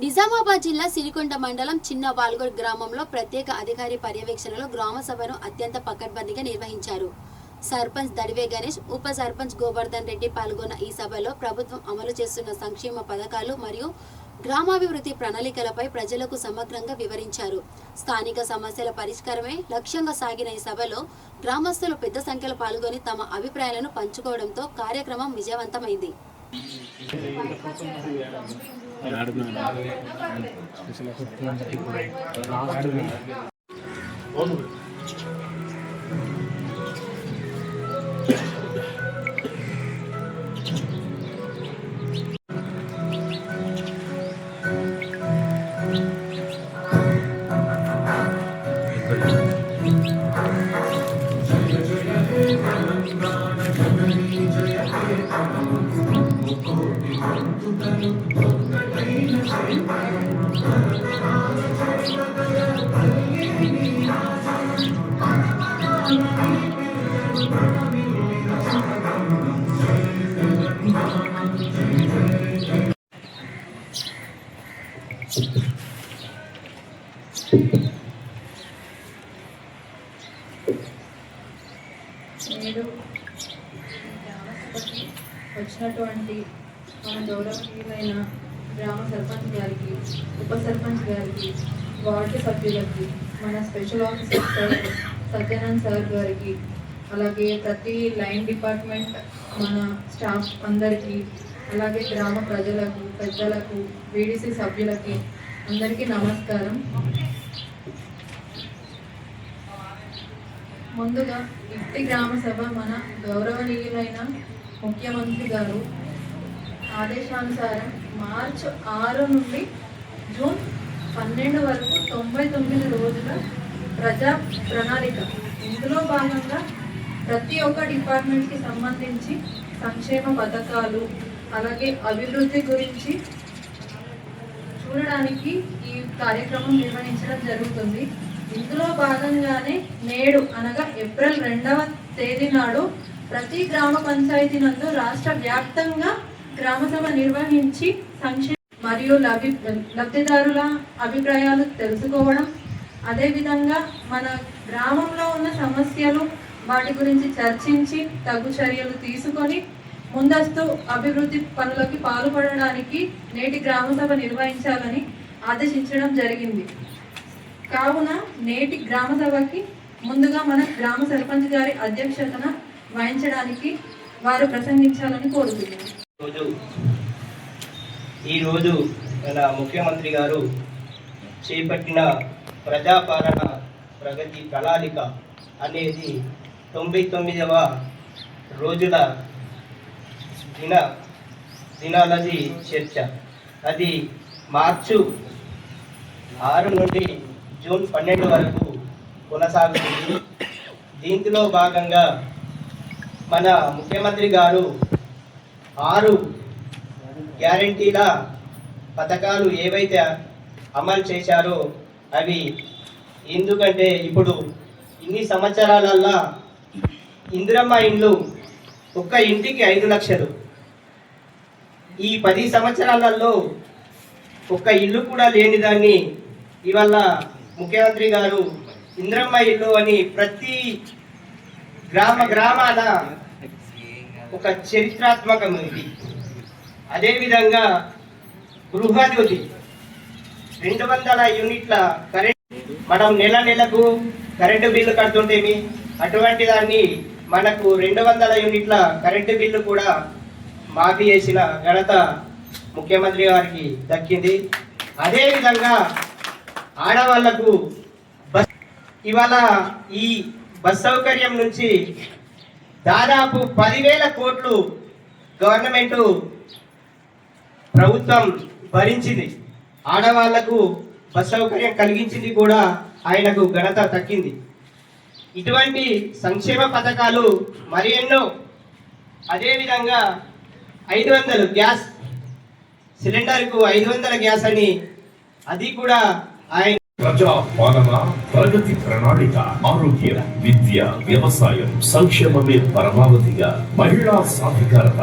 నిజామాబాద్ జిల్లా సిరికొండ మండలం చిన్న వాల్గోడ్ గ్రామంలో ప్రత్యేక అధికారి పర్యవేక్షణలో గ్రామ సభను అత్యంత పకడ్బందీగా నిర్వహించారు. సర్పంచ్ దడివే గణేష్, ఉప సర్పంచ్ గోవర్ధన్ రెడ్డి పాల్గొన్న ఈ సభలో ప్రభుత్వం అమలు చేస్తున్న సంక్షేమ పథకాలు మరియు గ్రామాభివృద్ధి ప్రణాళికలపై ప్రజలకు సమగ్రంగా వివరించారు. స్థానిక సమస్యల పరిష్కారమే లక్ష్యంగా సాగిన ఈ సభలో గ్రామస్తులు పెద్ద సంఖ్యలో పాల్గొని తమ అభిప్రాయాలను పంచుకోవడంతో కార్యక్రమం విజయవంతమైంది. నేడు గ్రామసభకి వచ్చినటువంటి మన గౌరవనీయులైన గ్రామ సర్పంచ్ గారికి, ఉప సర్పంచ్ గారికి, వార్డు సభ్యులకి, మన special officer sir Satyanand sir గారికి, అలాగే ప్రతి లైన్ డిపార్ట్మెంట్ మన స్టాఫ్ అందరికీ, అలాగే గ్రామ ప్రజలకు, పెద్దలకు, వీడీసీ సభ్యులకి అందరికీ నమస్కారం. ముందుగా ఇట్టి గ్రామ సభ మన గౌరవనీయులైన ముఖ్యమంత్రి గారు ఆదేశానుసారం మార్చి 6 నుండి జూన్ 12 వరకు 99 రోజుల ప్రజా ప్రణాళిక. ఇందులో భాగంగా ప్రతి ఒక్క డిపార్ట్మెంట్కి సంబంధించి సంక్షేమ పథకాలు, అలాగే అభివృద్ధి గురించి చూడడానికి ఈ కార్యక్రమం నిర్వహించడం జరుగుతుంది. ఇందులో భాగంగానే నేడు అనగా ఏప్రిల్ 2వ తేదీ నాడు ప్రతి గ్రామ పంచాయతీ నందు రాష్ట్ర వ్యాప్తంగా గ్రామసభ నిర్వహించి సంక్షేమ మరియు లబ్ధిదారుల అభిప్రాయాలు తెలుసుకోవడం, అదేవిధంగా మన గ్రామంలో ఉన్న సమస్యలు వాటి గురించి చర్చించి తగు చర్యలు తీసుకొని ముందస్తు అభివృద్ధి పనులకి పాల్పడడానికి నేటి గ్రామసభ నిర్వహించాలని ఆదేశించడం జరిగింది. కావున నేటి గ్రామ సభకి ముందుగా మన గ్రామ సర్పంచ్ గారి అధ్యక్షతన వహించడానికి వారు ప్రసంగించాలని కోరుతున్నాను. ఈరోజు మన ముఖ్యమంత్రి గారు చేపట్టిన ప్రజాపాలన ప్రగతి ప్రణాళిక అనేది 99వ రోజుల దినాలది చర్చ. అది మార్చి 6 నుండి జూన్ 12 వరకు కొనసాగుతుంది. దీంట్లో భాగంగా మన ముఖ్యమంత్రి గారు 6 గ్యారంటీల పథకాలు ఏవైతే అమలు చేశారో అవి ఎందుకంటే ఇప్పుడు ఇన్ని సంవత్సరాలల్లా ఇందిరమ్మ ఇండ్లు ఒక్క ఇంటికి 5 లక్షలు, ఈ 10 సంవత్సరాలలో ఒక్క ఇల్లు కూడా లేని దాన్ని ఇవాళ ముఖ్యమంత్రి గారు ఇందిరమ్మ ఇల్లు అని ప్రతి గ్రామాల ఒక చరిత్రాత్మకం ఇది. అదేవిధంగా గృహజ్యోతి 200 యూనిట్ల కరెంట్ మనం నెలకు కరెంటు బిల్లు కడుతుంటేమి, అటువంటి దాన్ని మనకు 200 యూనిట్ల కరెంటు బిల్లు కూడా మాఫీ చేసిన ఘనత ముఖ్యమంత్రి గారికి దక్కింది. అదేవిధంగా ఆడవాళ్లకు ఇవాళ ఈ బస్ సౌకర్యం నుంచి దాదాపు 10,000 కోట్లు గవర్నమెంట్ ప్రభుత్వం భరించింది. ఆడవాళ్లకు బస్ సౌకర్యం కలిగించింది కూడా ఆయనకు ఘనత దక్కింది. ఇటువంటి సంక్షేమ పథకాలు మరి ఎన్నో. అదేవిధంగా 500 గ్యాస్ సిలిండర్కు 500 గ్యాస్ అని అది కూడా ఆయన ప్రజా పాలన ప్రగతి ప్రణాళిక ఆరోగ్యం విద్య వ్యవసాయం సంక్షేమమే పరమావధిగా మహిళా సాధికారత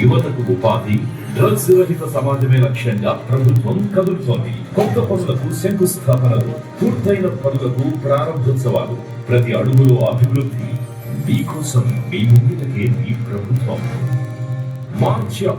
యువతకు ఉపాధి డ్రగ్స్ రహిత సమాజమే లక్ష్యంగా ప్రభుత్వం కదులుతోంది. కొత్త పనులకు శంకుస్థాపనలు, పూర్తయిన పనులకు ప్రారంభోత్సవాలు, ప్రతి అడుగులో అభివృద్ధి. మీకోసం మీ ముంగిటకే మీ ప్రభుత్వం. మార్చ్